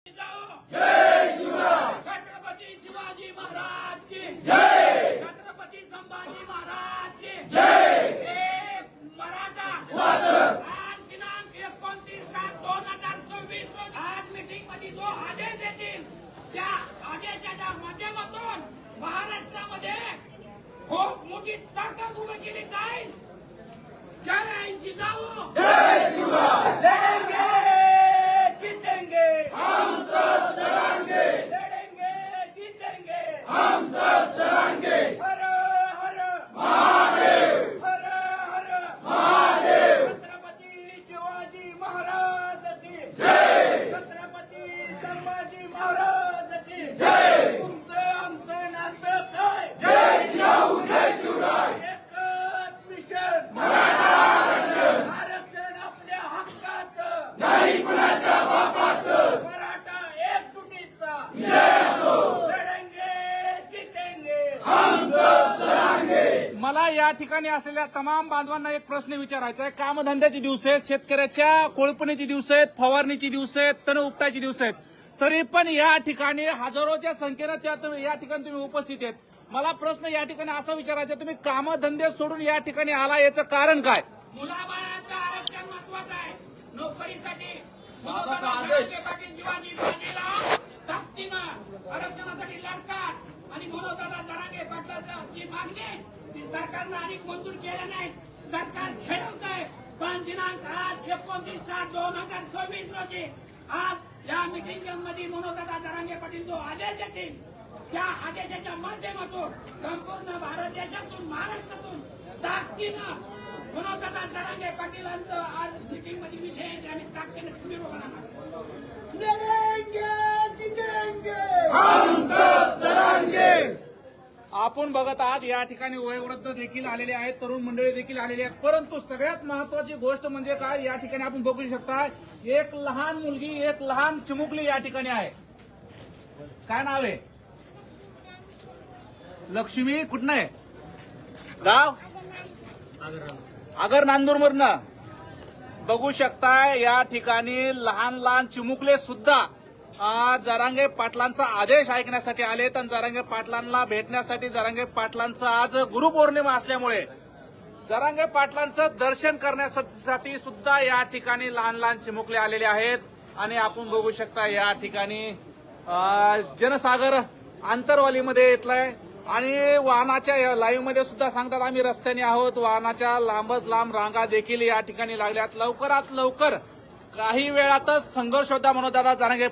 जय शिवराय. छत्रपती शिवाजी महाराज की जय. छत्रपती संभाजी महाराज की जय. एक मराठा वाचक. आज दिनांक 29/7/2024 रोज आज मीटिंग मध्ये जो आदेश येतील त्या आदेशाच्या माध्यमातून महाराष्ट्रामध्ये खूप मोठी ताकद उभी केली जाईल. जय जिजाऊ. जय शिवराय. लढेंगे जीतेंगे. हम सब लड़ेंगे. लढेंगे जीतेंगे. हम सब लड़ेंगे. हर हर महादेव. हर हर महादेव. छत्रपती शिवाजी महाराज की जय. छत्रपती संभाजी महाराज की जय. तुमचं आमचं नातं काय? जय जिजाऊ. जय शिवराय. एकच मिशन. मराठा आरक्षण. आरक्षण आपल्या हक्काचं. नाही कुणाच्या बापाचं. मराठा एकजुटीचा. जय असो. लढेंगे जीतेंगे. हम सब लड़ेंगे. मला या ठिकाणी असलेल्या तमाम बांधवांना एक प्रश्न विचारायचा आहे. कामधंद्याचे दिवस आहेत, शेतकऱ्याच्या कोळपणीचे दिवस आहेत, फवारणीचे दिवस आहेत, तण उपटायचे दिवस आहेत. तरी पण या ठिकाणी हजारोच्या संख्येनं या ठिकाणी तुम्ही उपस्थित आहेत. मला प्रश्न या ठिकाणी असा विचारायचा आहे, तुम्ही कामधंदे सोडून या ठिकाणी आला, याचं कारण काय? मुलाबाळाचं आरक्षण महत्वाचं आहे. नोकरीसाठी बाबाचा आदेश. पाटील शिवाजी महाराजांना ताकदीनं आरक्षणासाठी लढतात आणि मनोदादा जरांगे पाटलाची मागणी ती सरकारनं आणि मंजूर केलं नाही. सरकार खेळवत आहे. पण दिनांक आज 29/7/2024 रोजी आज या मिटिंग मध्ये मनोदादा जरांगे पाटील जो आदेश देतील त्या आदेशाच्या माध्यमातून संपूर्ण भारत देशातून महाराष्ट्रातून ताकदीनं मनोदादा जरांगे पाटीलांचं आज मिटिंग मध्ये विषय आहे ते आम्ही ताकदीनं तुम्ही हम सब लड़ेंगे. आपण बघत आहात या ठिकाणी वयोवृद्ध देखील आलेले आहेत, तरुण मंडळी देखील आलेली आहेत. परंतु सगळ्यात महत्वाची गोष्ट म्हणजे काय, या ठिकाणी आपण बघू शकता एक लहान मुलगी, एक लहान चिमुकली या ठिकाणी आहे. काय नाव आहे? लक्ष्मी. कुठनं आहे गाव? आगर नांदूरमधनं. बघू शकताय या ठिकाणी लहान लहान चिमुकले सुद्धा जरांगे पाटलांचा आदेश ऐकण्यासाठी आलेत आणि जरांगे पाटलांना भेटण्यासाठी. जरांगे पाटलांचा आज गुरुपौर्णिमा असल्यामुळे जरांगे पाटलांचं दर्शन करण्यासाठी सुद्धा या ठिकाणी लहान लहान चिमुकले आलेले आहेत. आणि आपण बघू शकता या ठिकाणी जनसागर आंतरवालीमध्ये येतलाय आणि वाहनाच्या लाईव्ह मध्ये सुद्धा सांगतात आम्ही रस्त्याने आहोत. वाहनाच्या लांबच लांब रांगा देखील या ठिकाणी लागल्यात. लवकरात लवकर काही वेळातच संघर्ष होता मनोदादा जरांगे